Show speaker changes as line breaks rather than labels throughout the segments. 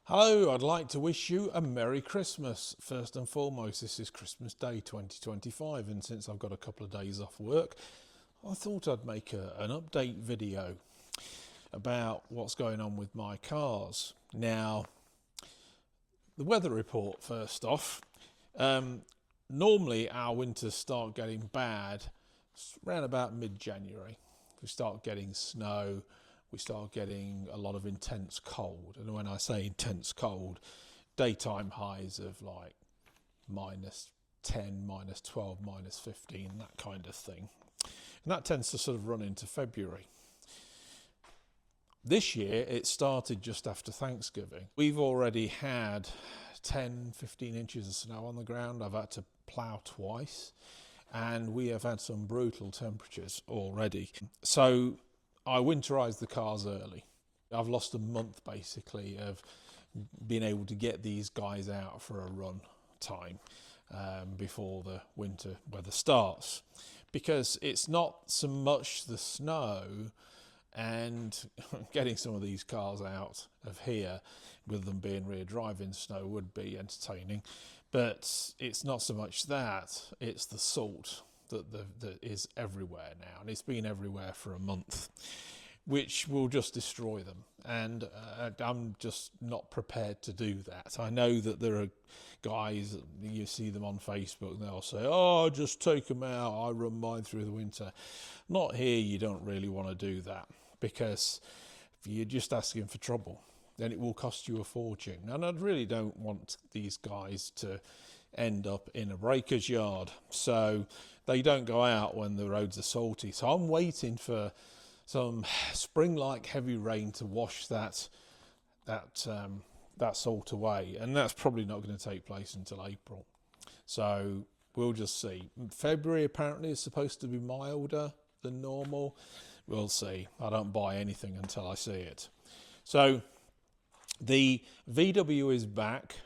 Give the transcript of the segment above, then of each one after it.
Hello, I'd like to wish you a Merry Christmas. First and foremost, this is Christmas Day 2025, and since I've got a couple of days off work, I thought I'd make an update video about what's going on with my cars. Now, the weather report first off. Normally our winters start getting bad around about mid-January. We start getting snow, we start getting a lot of intense cold. And when I say intense cold, daytime highs of like -10, -12, -15, that kind of thing. And that tends to sort of run into February. This year, it started just after Thanksgiving. We've already had 10, 15 inches of snow on the ground. I've had to plough twice, and we have had some brutal temperatures already. So I winterized the cars early. I've lost a month basically of being able to get these guys out for a run time before the winter weather starts, because it's not so much the snow and getting some of these cars out of here with them being rear drive in snow would be entertaining, but it's not so much that, it's the salt that is everywhere now, and it's been everywhere for a month, which will just destroy them. And I'm just not prepared to do that. I know that there are guys, you see them on Facebook, and they'll say, oh, just take them out, I run mine through the winter. Not here. You don't really want to do that, because if you're just asking for trouble, then it will cost you a fortune. And I really don't want these guys to end up in a breaker's yard, so they don't go out when the roads are salty. So I'm waiting for some spring-like heavy rain to wash that salt away, and that's probably not going to take place until April. So we'll just see. February apparently is supposed to be milder than normal. We'll see. I don't buy anything until I see it. So the VW is back,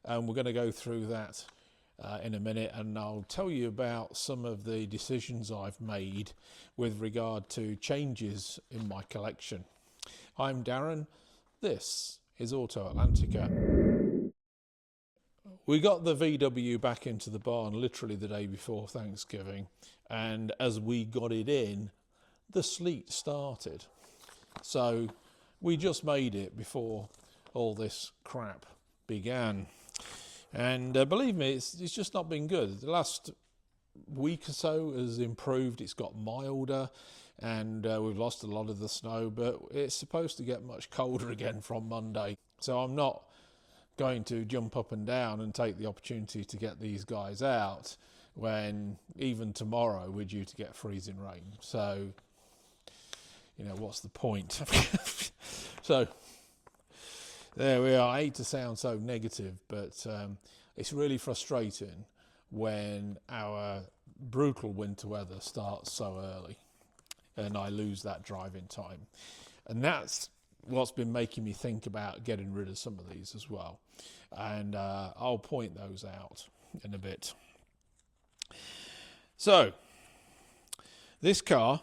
and we're going to go through that in a minute, and I'll tell you about some of the decisions I've made with regard to changes in my collection. I'm Darren. This is Auto Atlantica. We got the VW back into the barn literally the day before Thanksgiving, and as we got it in, the sleet started. So we just made it before all this crap began. And believe me, it's just not been good. The last week or so has improved. It's got milder, and we've lost a lot of the snow, but it's supposed to get much colder again from Monday. So I'm not going to jump up and down and take the opportunity to get these guys out when even tomorrow we're due to get freezing rain. So, you know, what's the point? So there we are. I hate to sound so negative, but it's really frustrating when our brutal winter weather starts so early and I lose that driving time. And that's what's been making me think about getting rid of some of these as well. And I'll point those out in a bit. So this car,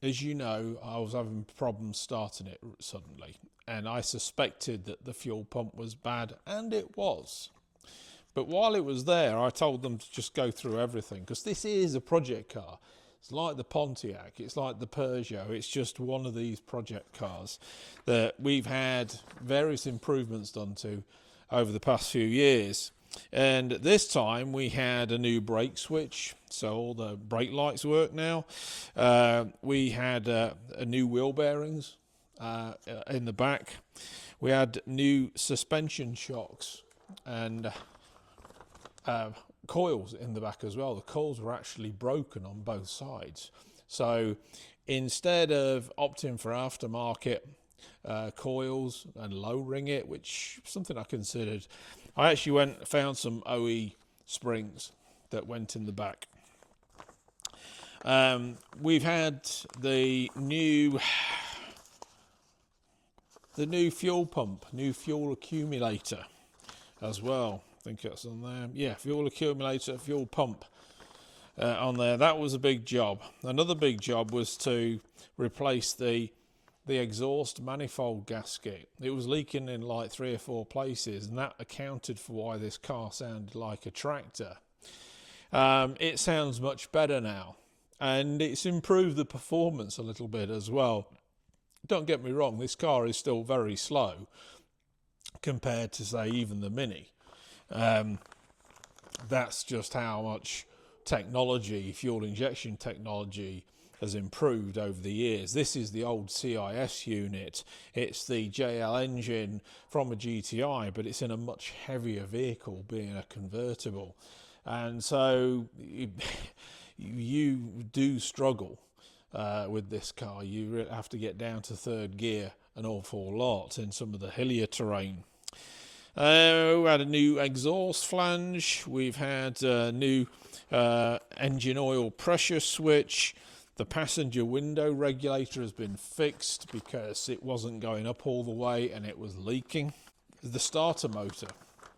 as you know, I was having problems starting it suddenly, and I suspected that the fuel pump was bad, and it was. But while it was there, I told them to just go through everything, because this is a project car. It's like the Pontiac, it's like the Peugeot, it's just one of these project cars that we've had various improvements done to over the past few years. And this time we had a new brake switch, so all the brake lights work now. We had a new wheel bearings in the back. We had new suspension shocks and coils in the back as well. The coils were actually broken on both sides. So instead of opting for aftermarket coils and lowering it, which is something I considered, I actually went and found some OE springs that went in the back. We've had the new fuel pump, new fuel accumulator as well. I think that's on there. Yeah, fuel accumulator, fuel pump on there. That was a big job. Another big job was to replace the the exhaust manifold gasket. It was leaking in like 3 or 4 places, and that accounted for why this car sounded like a tractor. It sounds much better now, and it's improved the performance a little bit as well. Don't get me wrong, this car is still very slow compared to, say, even the Mini. That's just how much technology, fuel injection technology, has improved over the years. This is the old CIS unit. It's the JL engine from a GTI, but it's in a much heavier vehicle, being a convertible. And so you do struggle with this car. You have to get down to 3rd gear an awful lot in some of the hillier terrain. We had a new exhaust flange. We've had a new engine oil pressure switch. The passenger window regulator has been fixed because it wasn't going up all the way and it was leaking. The starter motor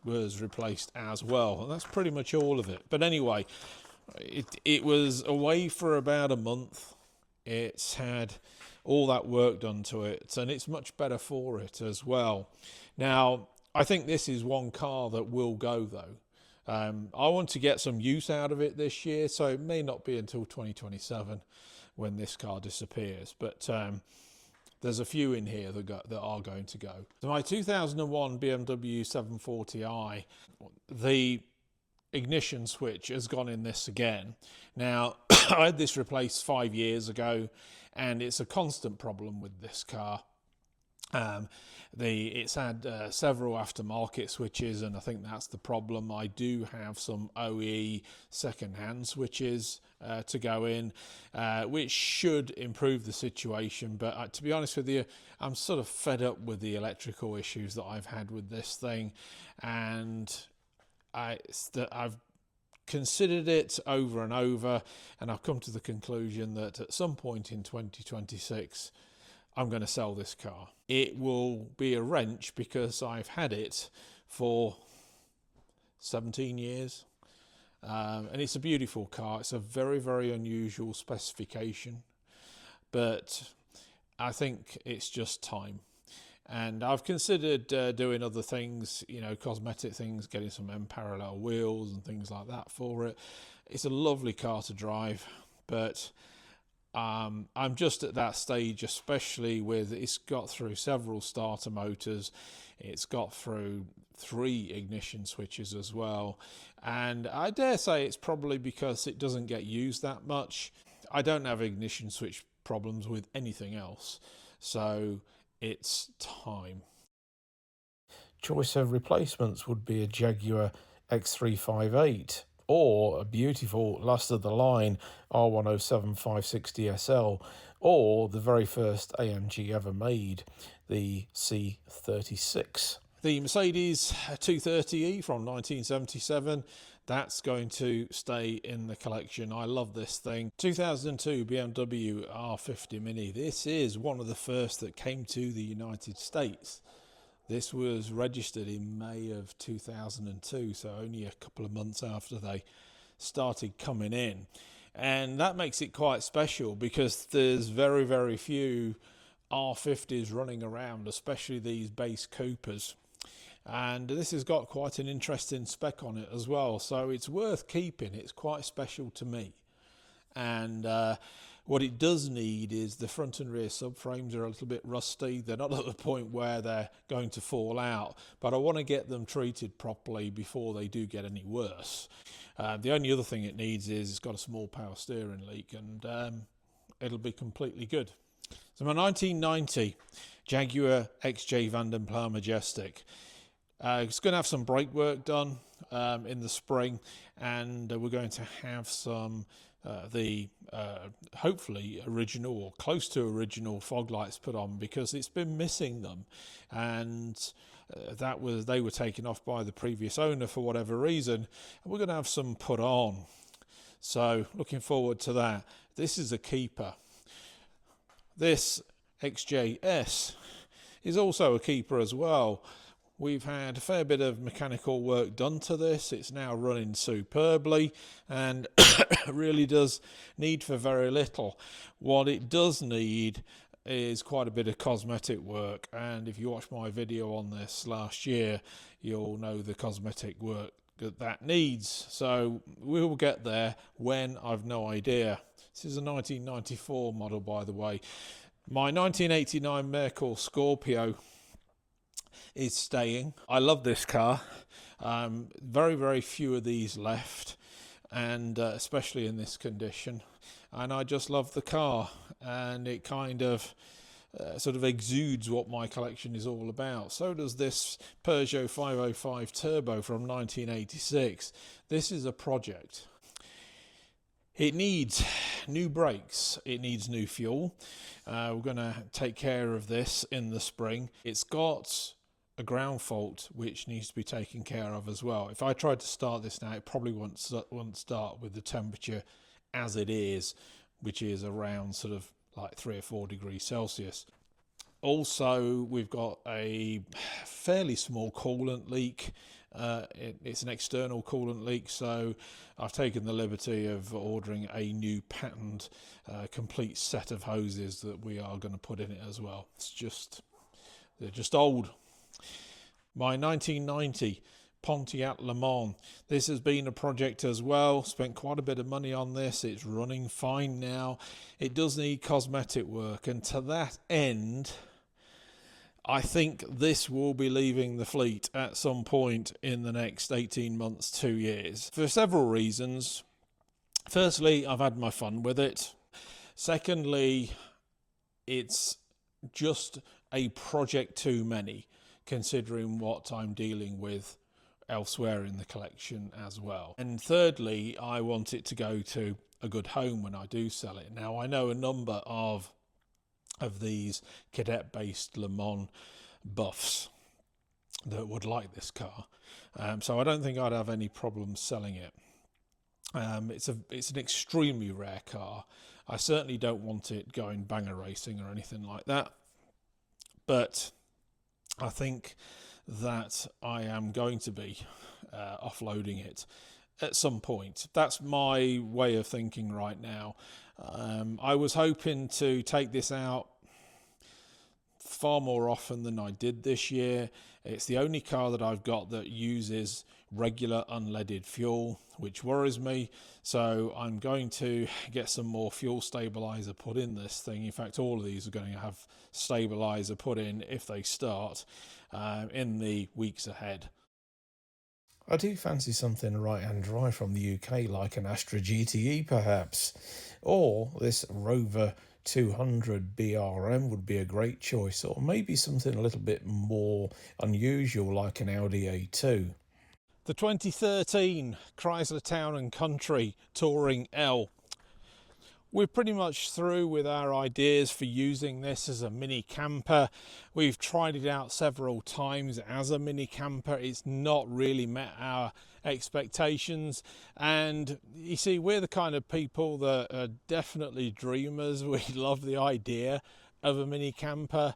was replaced as well, and that's pretty much all of it. But anyway, it was away for about a month. It's had all that work done to it, and it's much better for it as well. Now, I think this is one car that will go, though. I want to get some use out of it this year, so it may not be until 2027 when this car disappears. But there's a few in here that are going to go. So my 2001 BMW 740i, the ignition switch has gone in this again. Now, I had this replaced 5 years ago, and it's a constant problem with this car. It's had several aftermarket switches, and I think that's the problem. I do have some OE second-hand switches to go in, which should improve the situation. But to be honest with you, I'm sort of fed up with the electrical issues that I've had with this thing, and I've considered it over and over, and I've come to the conclusion that at some point in 2026, I'm going to sell this car. It will be a wrench because I've had it for 17 years. And it's a beautiful car. It's a very, very unusual specification. But I think it's just time. And I've considered doing other things, cosmetic things, getting some M-parallel wheels and things like that for it. It's a lovely car to drive, but I'm just at that stage, especially with it's got through several starter motors, it's got through 3 ignition switches as well, and I dare say it's probably because it doesn't get used that much. I don't have ignition switch problems with anything else, so it's time. Choice of replacements would be a Jaguar X358 or a beautiful last of the line R107 560SL, or the very first AMG ever made, the C36. The Mercedes 230e from 1977, that's going to stay in the collection. I love this thing. 2002 BMW R50 Mini. This is one of the first that came to the United States. This was registered in May of 2002, so only a couple of months after they started coming in. And that makes it quite special because there's very, very few R50s running around, especially these base Coopers. And this has got quite an interesting spec on it as well, so it's worth keeping. It's quite special to me. And what it does need is the front and rear subframes are a little bit rusty. They're not at the point where they're going to fall out, but I want to get them treated properly before they do get any worse. The only other thing it needs is it's got a small power steering leak, and it'll be completely good. So my 1990 Jaguar XJ Vandenpla Majestic. It's going to have some brake work done in the spring, and we're going to have some hopefully original or close to original fog lights put on, because it's been missing them, and they were taken off by the previous owner for whatever reason, and we're going to have some put on. So looking forward to that. This is a keeper. This XJS is also a keeper as well. We've had a fair bit of mechanical work done to this. It's now running superbly and really does need for very little. What it does need is quite a bit of cosmetic work, and if you watch my video on this last year, you'll know the cosmetic work that needs. So we will get there. When, I've no idea. This is a 1994 model, by the way. My 1989 Merkur Scorpio is staying. I love this car. Very, very few of these left, and especially in this condition. And I just love the car, and it kind of sort of exudes what my collection is all about. So does this Peugeot 505 Turbo from 1986. This is a project. It needs new brakes, it needs new fuel. We're going to take care of this in the spring. It's got a ground fault which needs to be taken care of as well. If I tried to start this now, it probably won't start with the temperature as it is, which is around sort of like 3 or 4 degrees Celsius. Also, we've got a fairly small coolant leak. It's an external coolant leak, so I've taken the liberty of ordering a new patterned complete set of hoses that we are going to put in it as well. They're just old. My 1990 Pontiac Le Mans. This has been a project as well. Spent quite a bit of money on this. It's running fine now. It does need cosmetic work, and to that end, I think this will be leaving the fleet at some point in the next 18 months, 2 years, for several reasons. Firstly, I've had my fun with it. Secondly, it's just a project too many, considering what I'm dealing with elsewhere in the collection as well. And thirdly, I want it to go to a good home when I do sell it. Now, I know a number of these cadet-based Le Mans buffs that would like this car, so I don't think I'd have any problem selling it. It's an extremely rare car. I certainly don't want it going banger racing or anything like that, but I think that I am going to be offloading it at some point. That's my way of thinking right now. I was hoping to take this out far more often than I did this year. It's the only car that I've got that uses regular unleaded fuel, which worries me. So I'm going to get some more fuel stabilizer put in this thing. In fact, all of these are going to have stabilizer put in if they start in the weeks ahead. I do fancy something right-hand drive from the UK, like an Astra GTE perhaps, or this Rover 200 BRM would be a great choice, or maybe something a little bit more unusual like an Audi A2. The 2013 Chrysler Town & Country Touring L. We're pretty much through with our ideas for using this as a mini camper. We've tried it out several times as a mini camper. It's not really met our expectations, and you see, we're the kind of people that are definitely dreamers. We love the idea of a mini camper.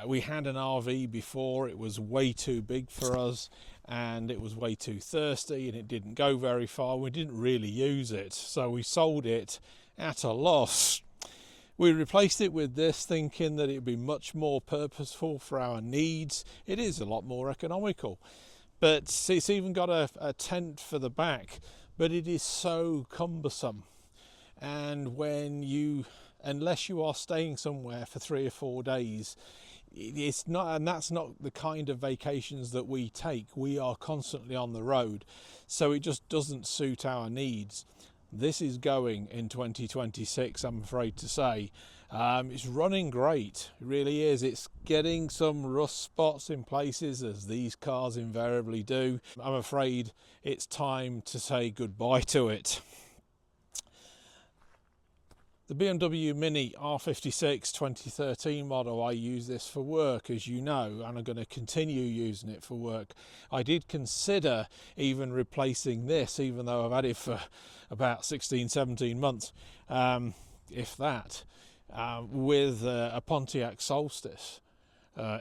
We had an RV before. It was way too big for us, and it was way too thirsty, and it didn't go very far. We didn't really use it, so we sold it at a loss. We replaced it with this, thinking that it would be much more purposeful for our needs. It is a lot more economical, but it's even got a tent for the back, but it is so cumbersome. And unless you are staying somewhere for 3 or 4 days, it's not, and that's not the kind of vacations that we take. We are constantly on the road, so it just doesn't suit our needs. This is going in 2026, I'm afraid to say. It's running great, it really is. It's getting some rust spots in places, as these cars invariably do. I'm afraid it's time to say goodbye to it. The BMW Mini R56 2013 model, I use this for work, as you know, and I'm going to continue using it for work. I did consider even replacing this, even though I've had it for about 16-17 months, if that, with a Pontiac Solstice.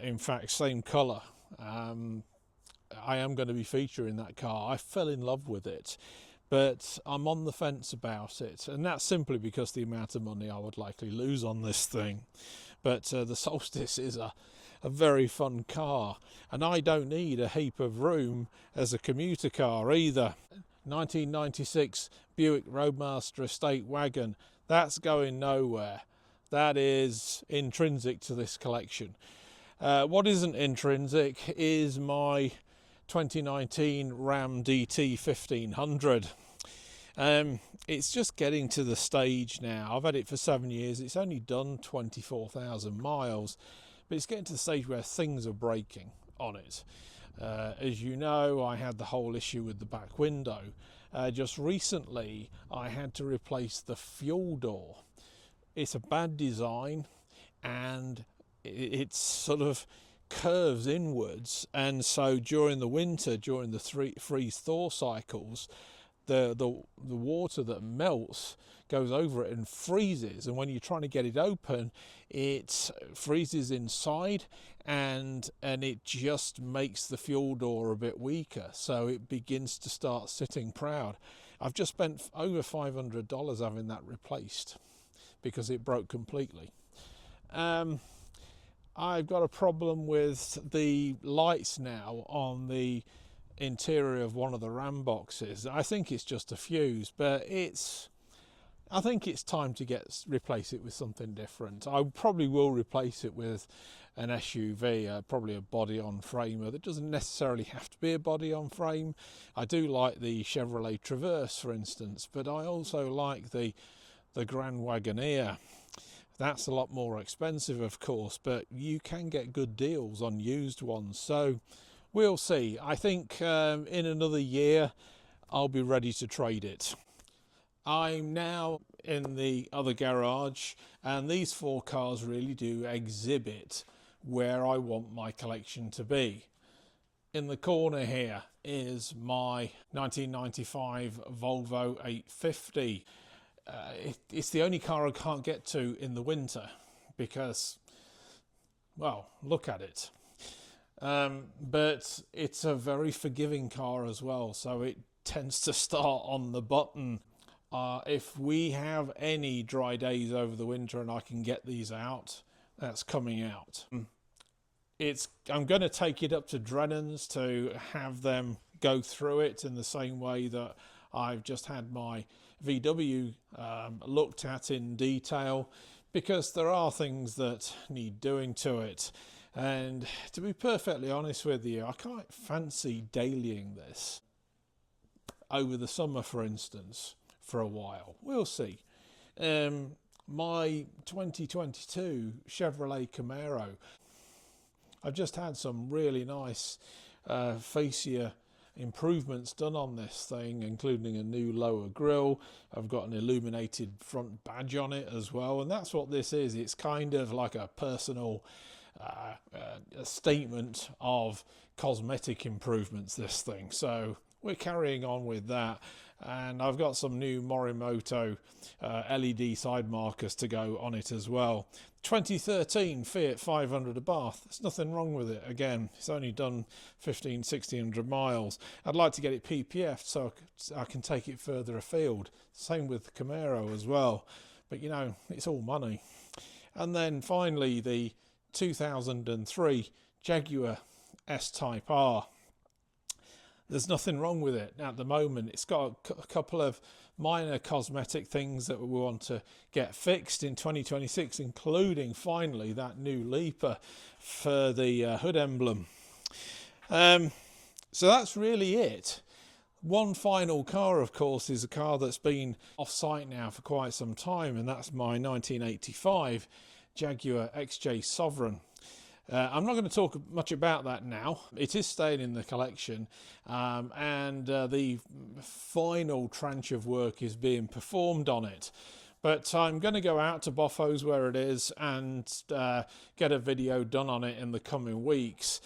In fact, same colour. I am going to be featuring that car. I fell in love with it, but I'm on the fence about it, and that's simply because the amount of money I would likely lose on this thing. But the Solstice is a very fun car, and I don't need a heap of room as a commuter car either. 1996 Buick Roadmaster Estate Wagon, that's going nowhere. That is intrinsic to this collection. What isn't intrinsic is my 2019 Ram DT 1500. It's just getting to the stage now. I've had it for 7 years. It's only done 24,000 miles, but it's getting to the stage where things are breaking on it. As you know, I had the whole issue with the back window. Just recently, I had to replace the fuel door. It's a bad design, and it sort of curves inwards, and so during the winter, during the freeze-thaw cycles, the water that melts goes over it and freezes, and when you're trying to get it open, it freezes inside, and it just makes the fuel door a bit weaker, so it begins to start sitting proud. I've just spent over $500 having that replaced because it broke completely. I've got a problem with the lights now on the interior of one of the Ram boxes. I think it's just a fuse, but I think it's time to replace it with something different. I probably will replace it with an SUV, probably a body-on-framer. That doesn't necessarily have to be a body-on-frame. I do like the Chevrolet Traverse, for instance, but I also like the Grand Wagoneer. That's a lot more expensive, of course, but you can get good deals on used ones. So we'll see. I think in another year, I'll be ready to trade it. I'm now in the other garage, and these four cars really do exhibit where I want my collection to be. In the corner here is my 1995 Volvo 850. It's the only car I can't get to in the winter because, well, look at it. But it's a very forgiving car as well, so it tends to start on the button. If we have any dry days over the winter and I can get these out, that's coming out. I'm going to take it up to Drennan's to have them go through it in the same way that I've just had my VW looked at in detail, because there are things that need doing to it. And to be perfectly honest with you, I can't fancy dailying this over the summer, for instance, for a while. We'll see. My 2022 Chevrolet Camaro, I've just had some really nice fascia improvements done on this thing, including a new lower grille. I've got an illuminated front badge on it as well, and that's what this is. It's kind of like a personal a statement of cosmetic improvements, this thing. So we're carrying on with that, and I've got some new Morimoto LED side markers to go on it as well. 2013 Fiat 500 Abarth, there's nothing wrong with it. Again, it's only done 1600 miles. I'd like to get it PPF'd so I can take it further afield. Same with the Camaro as well, but you know, it's all money. And then finally the 2003 Jaguar S-Type R. There's nothing wrong with it at the moment. It's got a couple of minor cosmetic things that we want to get fixed in 2026, including finally that new leaper for the hood emblem. So that's really it. One final car, of course, is a car that's been off-site now for quite some time, and that's my 1985 Jaguar XJ Sovereign. I'm not going to talk much about that now. It is staying in the collection, and the final tranche of work is being performed on it. But I'm going to go out to Boffo's where it is and get a video done on it in the coming weeks,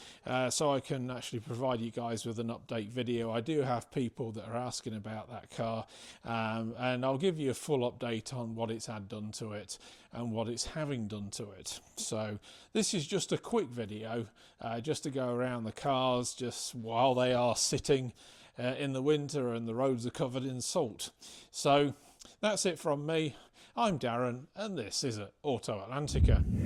so I can actually provide you guys with an update video. I do have people that are asking about that car, and I'll give you a full update on what it's had done to it and what it's having done to it. So this is just a quick video just to go around the cars just while they are sitting in the winter and the roads are covered in salt. So that's it from me. I'm Darren, and this is Auto Atlantica.